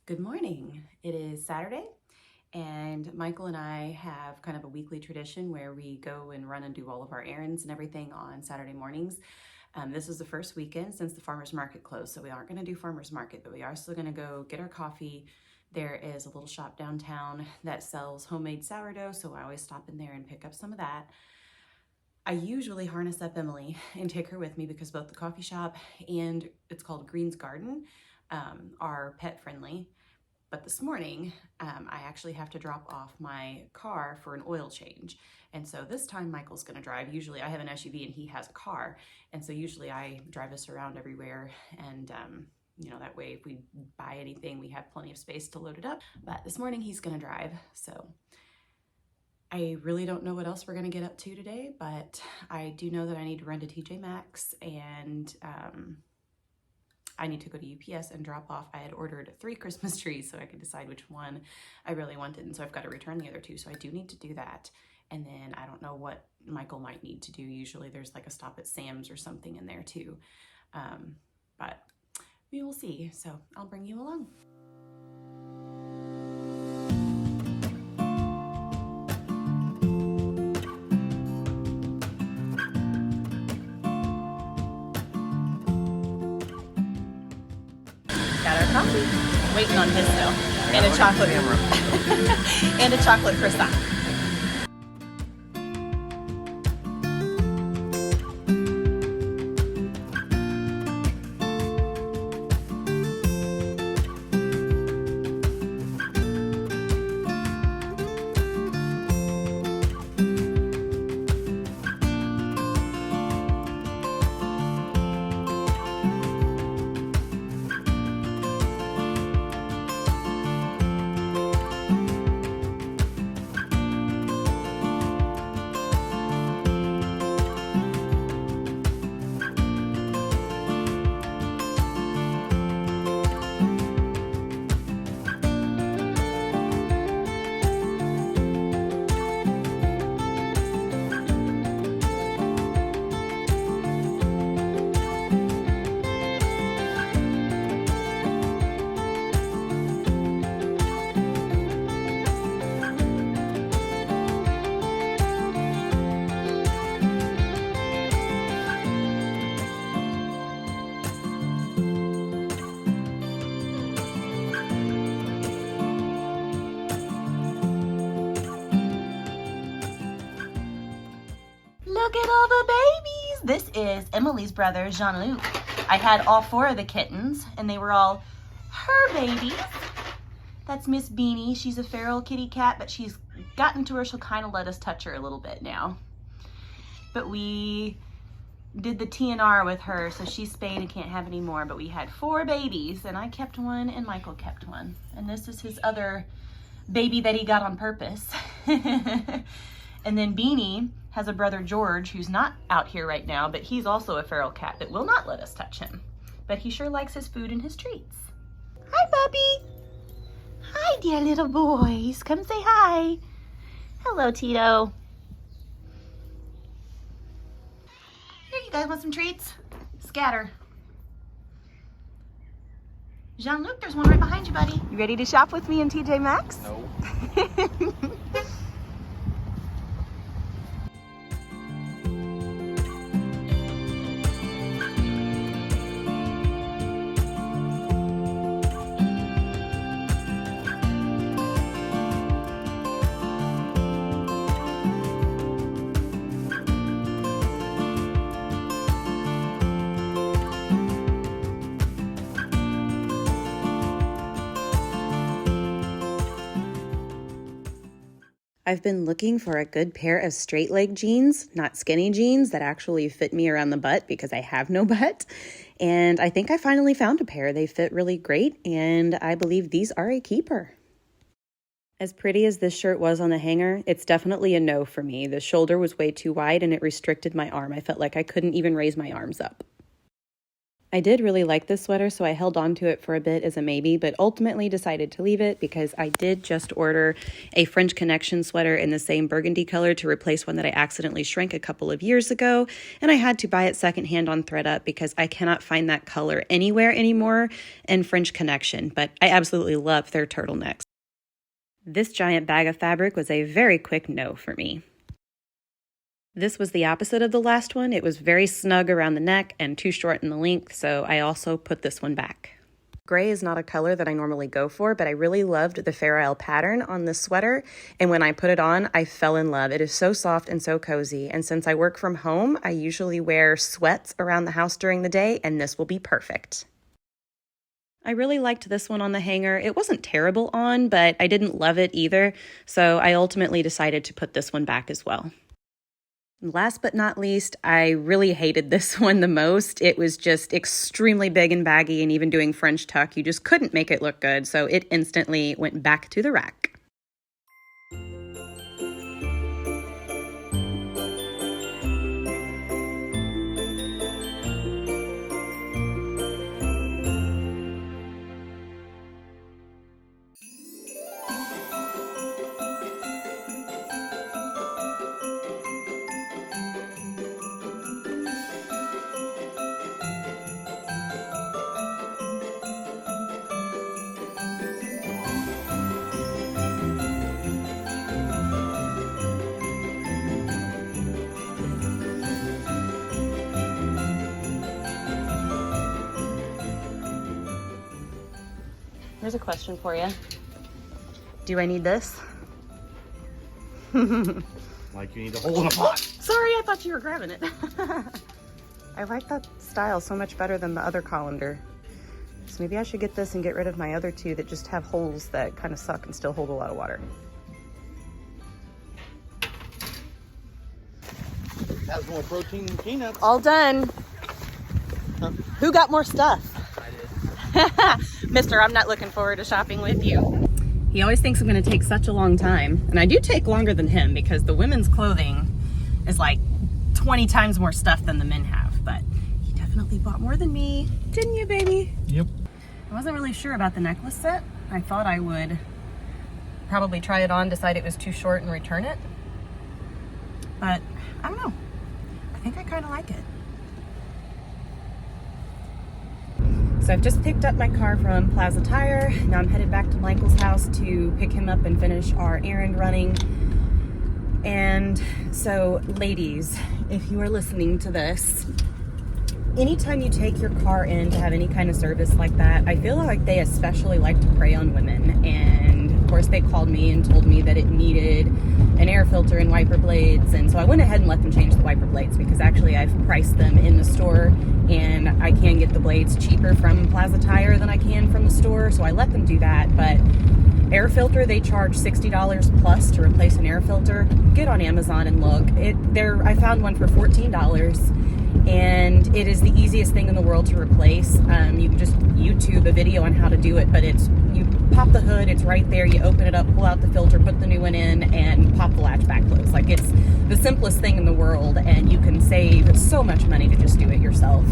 Good morning. It is Saturday, and Michael and I have kind of a weekly tradition where we go and run and do all of our errands and everything on Saturday mornings. This is the first weekend since the farmer's market closed, so we aren't going to do farmer's market, but we are still going to go get our coffee. There is a little shop downtown that sells homemade sourdough, so I always stop in there and pick up some of that. I usually harness up Emily and take her with me because both the coffee shop and it's called Green's Garden are pet friendly. But this morning, I actually have to drop off my car for an oil change. And so this time Michael's gonna drive. Usually I have an SUV and he has a car. And so usually I drive us around everywhere. And that way if we buy anything, we have plenty of space to load it up. But this morning he's gonna drive. So I really don't know what else we're gonna get up to today, but I do know that I need to run to TJ Maxx and I need to go to UPS and drop off. I had ordered 3 Christmas trees so I could decide which one I really wanted. And so I've got to return the other 2. So I do need to do that. And then I don't know what Michael might need to do. Usually there's like a stop at Sam's or something in there too. But we will see. So I'll bring you along. Got our coffee. Waiting on his though. And a chocolate and a chocolate croissant. Look at all the babies. This is Emily's brother, Jean-Luc. I had all 4 of the kittens and they were all her babies. That's Miss Beanie. She's a feral kitty cat, but she's gotten to where she'll kind of let us touch her a little bit now. But we did the TNR with her, so she's spayed and can't have any more. But we had 4 babies and I kept one and Michael kept one. And this is his other baby that he got on purpose. And then Beanie has a brother, George, who's not out here right now, but he's also a feral cat that will not let us touch him. But he sure likes his food and his treats. Hi, Bubby. Hi, dear little boys. Come say hi. Hello, Tito. Here, you guys want some treats? Scatter. Jean-Luc, there's one right behind you, buddy. You ready to shop with me in TJ Maxx? No. I've been looking for a good pair of straight leg jeans, not skinny jeans, that actually fit me around the butt because I have no butt. And I think I finally found a pair. They fit really great, and I believe these are a keeper. As pretty as this shirt was on the hanger, it's definitely a no for me. The shoulder was way too wide and it restricted my arm. I felt like I couldn't even raise my arms up. I did really like this sweater, so I held on to it for a bit as a maybe, but ultimately decided to leave it because I did just order a French Connection sweater in the same burgundy color to replace one that I accidentally shrank a couple of years ago, and I had to buy it secondhand on ThreadUp because I cannot find that color anywhere anymore in French Connection, but I absolutely love their turtlenecks. This giant bag of fabric was a very quick no for me. This was the opposite of the last one. It was very snug around the neck and too short in the length, so I also put this one back. Gray is not a color that I normally go for, but I really loved the Fair Isle pattern on this sweater, and when I put it on, I fell in love. It is so soft and so cozy, and since I work from home, I usually wear sweats around the house during the day, and this will be perfect. I really liked this one on the hanger. It wasn't terrible on, but I didn't love it either, so I ultimately decided to put this one back as well. Last but not least, I really hated this one the most. It was just extremely big and baggy, and even doing French tuck, you just couldn't make it look good, so it instantly went back to the rack. Here's a question for you. Do I need this? Like you need a hole in a pot. Sorry, I thought you were grabbing it. I like that style so much better than the other colander. So maybe I should get this and get rid of my other two that just have holes that kind of suck and still hold a lot of water. Has more protein than peanuts. All done. Huh? Who got more stuff? I did. Mister, I'm not looking forward to shopping with you. He always thinks I'm going to take such a long time. And I do take longer than him because the women's clothing is like 20 times more stuff than the men have. But he definitely bought more than me. Didn't you, baby? Yep. I wasn't really sure about the necklace set. I thought I would probably try it on, decide it was too short, and return it. But I don't know. I think I kind of like it. So I've just picked up my car from Plaza Tire. Now I'm headed back to Michael's house to pick him up and finish our errand running. And so, ladies, if you are listening to this, anytime you take your car in to have any kind of service like that, I feel like they especially like to prey on women. And of course they called me and told me that it needed an air filter and wiper blades, and so I went ahead and let them change the wiper blades because actually I've priced them in the store and I can get the blades cheaper from Plaza Tire than I can from the store, so I let them do that. But air filter, they charge $60 plus to replace an air filter. Get on Amazon and look. I found one for $14, and it is the easiest thing in the world to replace. You can just YouTube a video on how to do it, but you pop the hood, it's right there, you open it up, pull out the filter, put the new one in, and pop the latch back closed. Like, it's the simplest thing in the world, and you can save so much money to just do it yourself.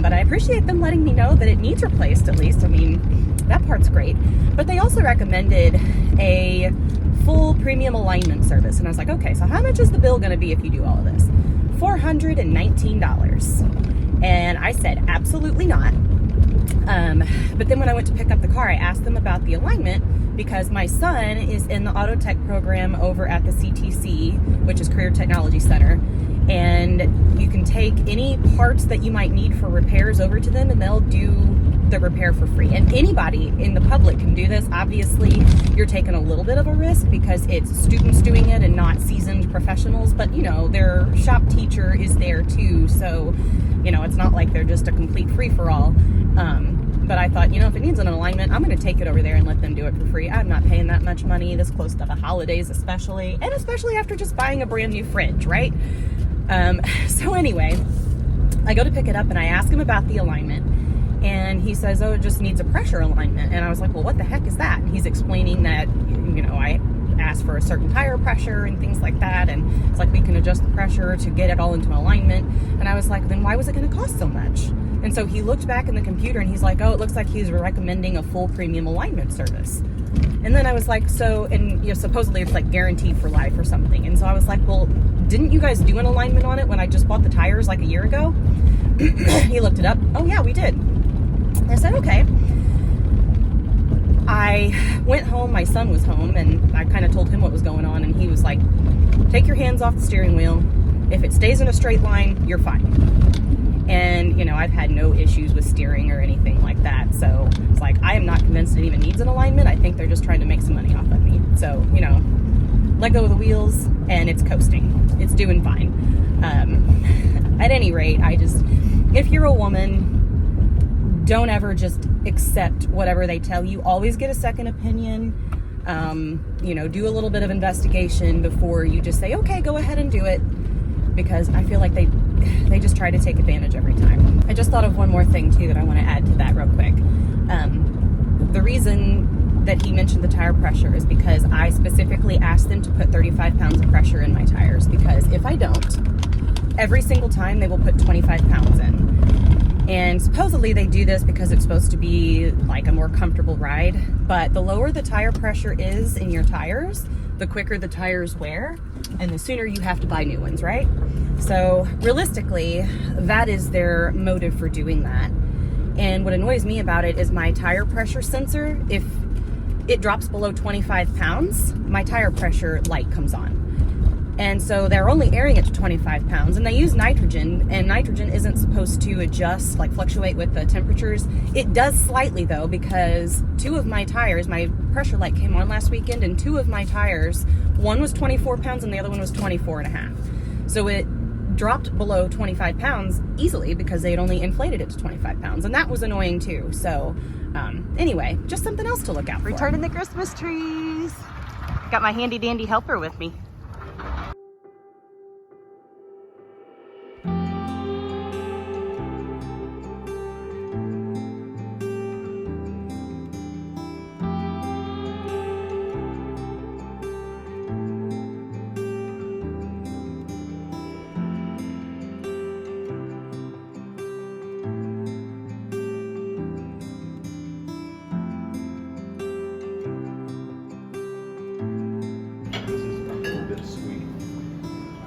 But I appreciate them letting me know that it needs replaced, at least. I mean, that part's great. But they also recommended a full premium alignment service, and I was like, okay, so how much is the bill going to be if you do all of this? $419. And I said, absolutely not. But then when I went to pick up the car, I asked them about the alignment because my son is in the auto tech program over at the CTC, which is Career Technology Center. And you can take any parts that you might need for repairs over to them and they'll do the repair for free. And anybody in the public can do this. Obviously, you're taking a little bit of a risk because it's students doing it and not seasoned professionals, but you know, their shop teacher is there too. So, you know, it's not like they're just a complete free-for-all. But I thought, you know, if it needs an alignment, I'm going to take it over there and let them do it for free. I'm not paying that much money this close to the holidays, especially after just buying a brand new fridge, right? So anyway, I go to pick it up and I ask him about the alignment, and he says, oh, it just needs a pressure alignment. And I was like, well, what the heck is that? And he's explaining that, you know, I asked for a certain tire pressure and things like that, and it's like we can adjust the pressure to get it all into alignment. And I was like, then why was it going to cost so much? And so he looked back in the computer and he's like, oh, it looks like he's recommending a full premium alignment service. And then I was like, so, and supposedly it's like guaranteed for life or something. And so I was like, well, didn't you guys do an alignment on it when I just bought the tires like a year ago? He looked it up. Oh yeah, we did. I said, okay. I went home, my son was home, and I kind of told him what was going on, and he was like, take your hands off the steering wheel. If it stays in a straight line, you're fine. And, I've had no issues with steering or anything like that. So it's like, I am not convinced it even needs an alignment. I think they're just trying to make some money off of me. So, let go of the wheels and it's coasting. It's doing fine. At any rate, if you're a woman, don't ever just accept whatever they tell you. Always get a second opinion. Do a little bit of investigation before you just say, okay, go ahead and do it. Because I feel like they just try to take advantage every time. I just thought of one more thing too that I want to add to that real quick. The reason that he mentioned the tire pressure is because I specifically asked them to put 35 pounds of pressure in my tires, because if I don't, every single time they will put 25 pounds in. And supposedly they do this because it's supposed to be like a more comfortable ride, but the lower the tire pressure is in your tires, the quicker the tires wear and the sooner you have to buy new ones, right? So realistically, that is their motive for doing that. And what annoys me about it is my tire pressure sensor, if it drops below 25 pounds, my tire pressure light comes on. And so they're only airing it to 25 pounds, and they use nitrogen, and nitrogen isn't supposed to adjust, like fluctuate with the temperatures. It does slightly though, because two of my tires, my pressure light came on last weekend, and two of my tires, one was 24 pounds and the other one was 24 and a half. So it dropped below 25 pounds easily because they had only inflated it to 25 pounds, and that was annoying too. So anyway, just something else to look out for. Returning the Christmas trees. Got my handy dandy helper with me.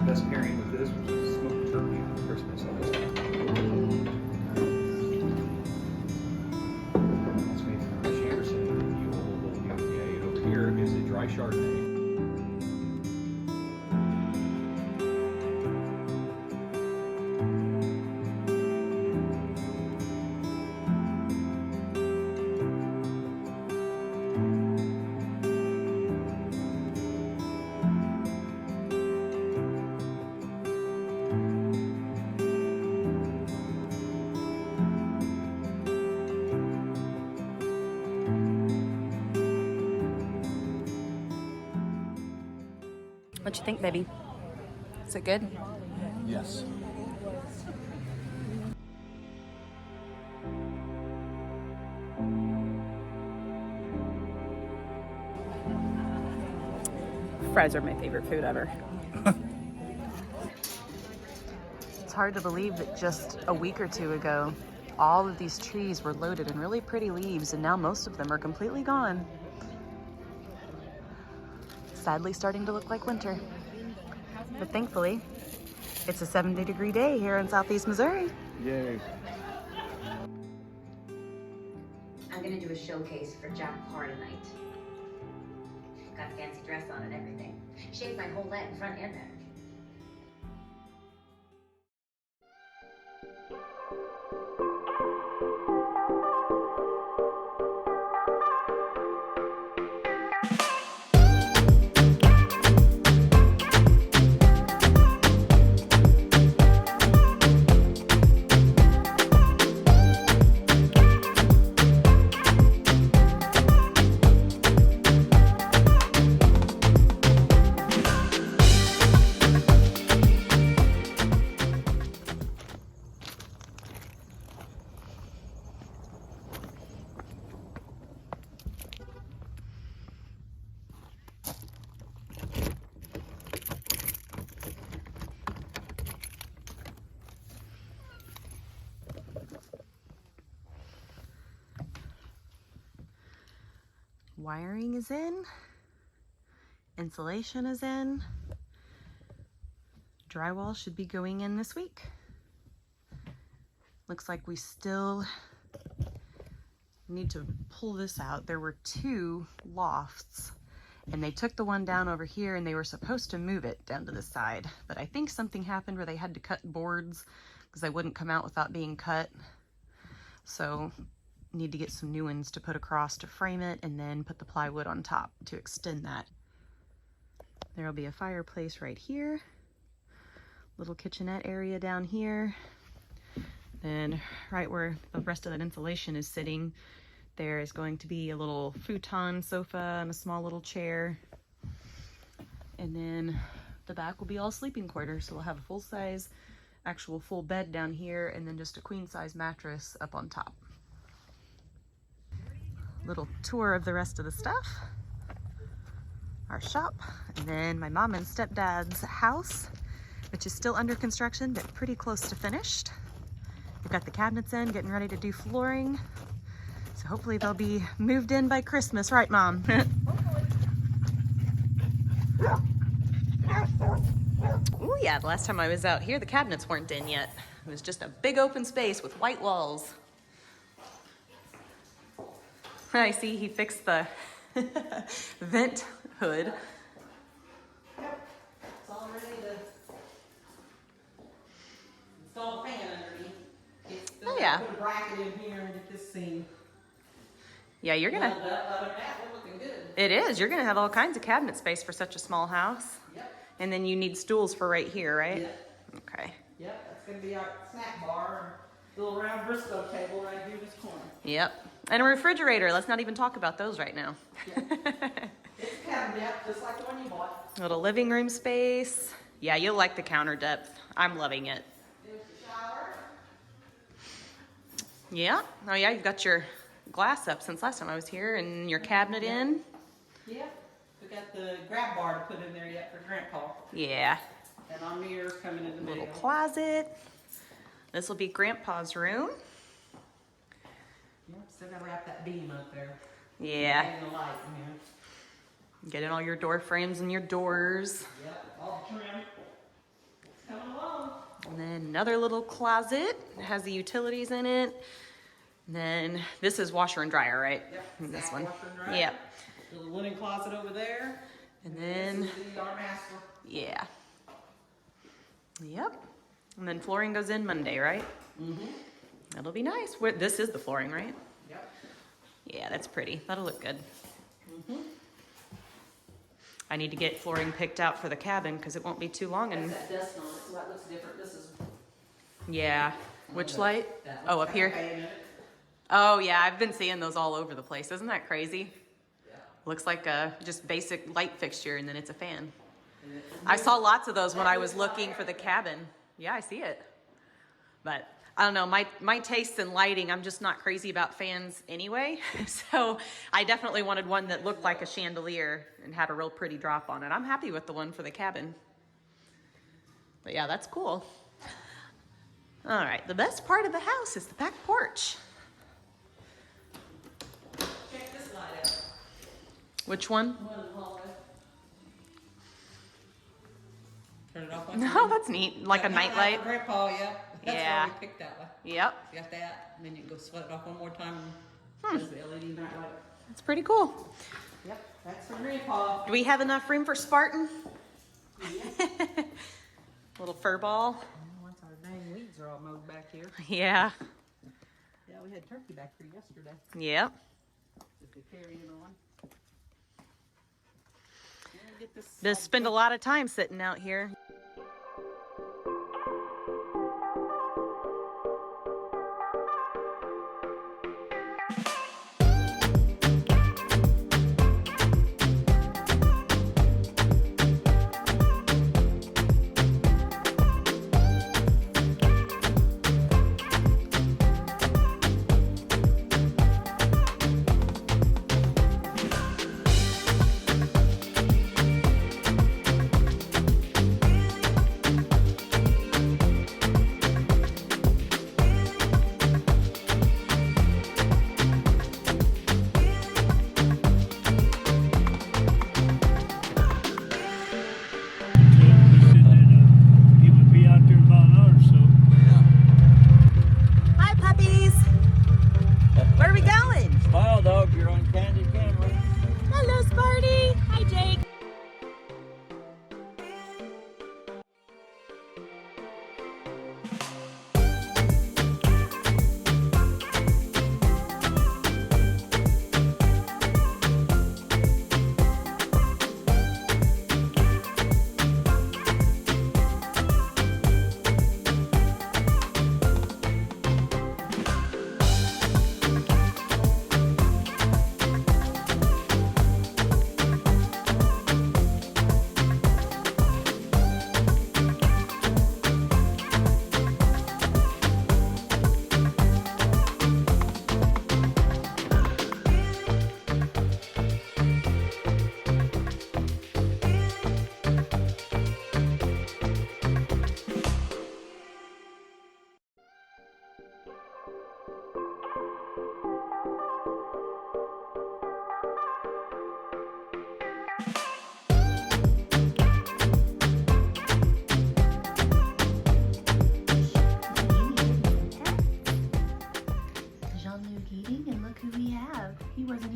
Best pairing with this, which is smoked turkey for Christmas. That's made from Shammerson. The old IPA. Over here is a dry Chardonnay. What you think, baby? Is it good? Yes. Fries are my favorite food ever. It's hard to believe that just a week or two ago, all of these trees were loaded in really pretty leaves, and now most of them are completely gone. Sadly starting to look like winter. But thankfully, it's a 70-degree day here in Southeast Missouri. Yay. I'm gonna do a showcase for Jack Parr tonight. Got a fancy dress on and everything. Shaved my whole head, front and back. Wiring is in. Insulation is in. Drywall should be going in this week. Looks like we still need to pull this out. There were 2 lofts and they took the one down over here and they were supposed to move it down to the side. But I think something happened where they had to cut boards because they wouldn't come out without being cut. So need to get some new ones to put across to frame it and then put the plywood on top to extend that. There'll be a fireplace right here. Little kitchenette area down here. Then right where the rest of that insulation is sitting, there is going to be a little futon sofa and a small little chair. And then the back will be all sleeping quarters. So we'll have a full-size, actual full bed down here and then just a queen-size mattress up on top. Little tour of the rest of the stuff. Our shop, and then my mom and stepdad's house, which is still under construction, but pretty close to finished. We've got the cabinets in, getting ready to do flooring. So hopefully they'll be moved in by Christmas, right, Mom? Oh yeah, the last time I was out here, the cabinets weren't in yet. It was just a big open space with white walls. I see he fixed the vent hood. Yep, it's all ready to install the fan underneath. It's still Oh, yeah. Put a bracket in here and get this seam. Yeah, you're gonna. Other than that, we're looking good. It is. You're gonna have all kinds of cabinet space for such a small house. Yep. And then you need stools for right here, right? Yep. Okay. Yep, that's gonna be our snack bar and little round Briscoe table right here in this corner. Yep. And a refrigerator. Let's not even talk about those right now. It's cabinet, just like the one you bought. Little living room space. Yeah, you'll like the counter depth. I'm loving it. There's the shower. Yeah. Oh yeah, you've got your glass up since last time I was here and your cabinet in. Yep. We got the grab bar to put in there yet for Grandpa. Yeah. And our mirrors coming in the Little video. closet. This will be Grandpa's room. Yep, still gotta wrap that beam up there. Yeah. And the light in here. Get in all your door frames and your doors. Yep, all trim. It's coming along. And then another little closet. It has the utilities in it. And then this is washer and dryer, right? Yep. And this Stack one. washer and dryer. Yep. Little linen closet over there. And then, This is our master. yeah. Yep. And then flooring goes in Monday, right? Mm-hmm. That'll be nice. This is the flooring, right? Yep. Yeah, that's pretty. That'll look good. Mm-hmm. I need to get flooring picked out for the cabin because it won't be too long. And That dust on it, so that looks different. This is. yeah. Which light? That Oh, one's up here? got a fan in it. Oh, yeah. I've been seeing those all over the place. Isn't that crazy? Yeah. Looks like a just basic light fixture and then it's a fan. And it's I saw lots of those when I was looking for the cabin. Yeah, I see it. But I don't know, my tastes in lighting, I'm just not crazy about fans anyway. So I definitely wanted one that looked like a chandelier and had a real pretty drop on it. I'm happy with the one for the cabin. But yeah, that's cool. All right, the best part of the house is the back porch. Check this light out. Which one? One in the hallway. Turn it off. No, that's neat. Like a nightlight. Grandpa, yeah. That's Yeah. why we picked that one. Yep, You got that, and then you can go sweat it off one more time. There's the LED nightlight. it's pretty cool. Yep, that's for Grandpa. Do we have enough room for Spartan? Yeah. Little fur ball. Once our dang weeds are all mowed back here. Yeah. Yeah, we had turkey back here yesterday. Yep. If they carry it on. Yeah, get this. Just spend a lot of time sitting out here.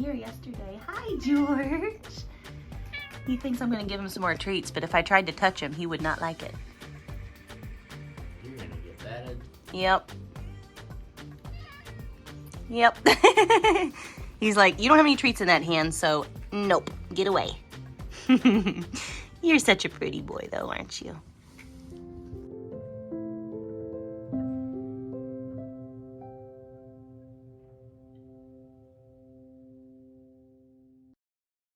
here yesterday. Hi, George. He thinks I'm gonna give him some more treats, but if I tried to touch him, he would not like it. You're gonna get batted. Yep. Yep. He's like, you don't have any treats in that hand, so nope, get away. You're such a pretty boy though, aren't you?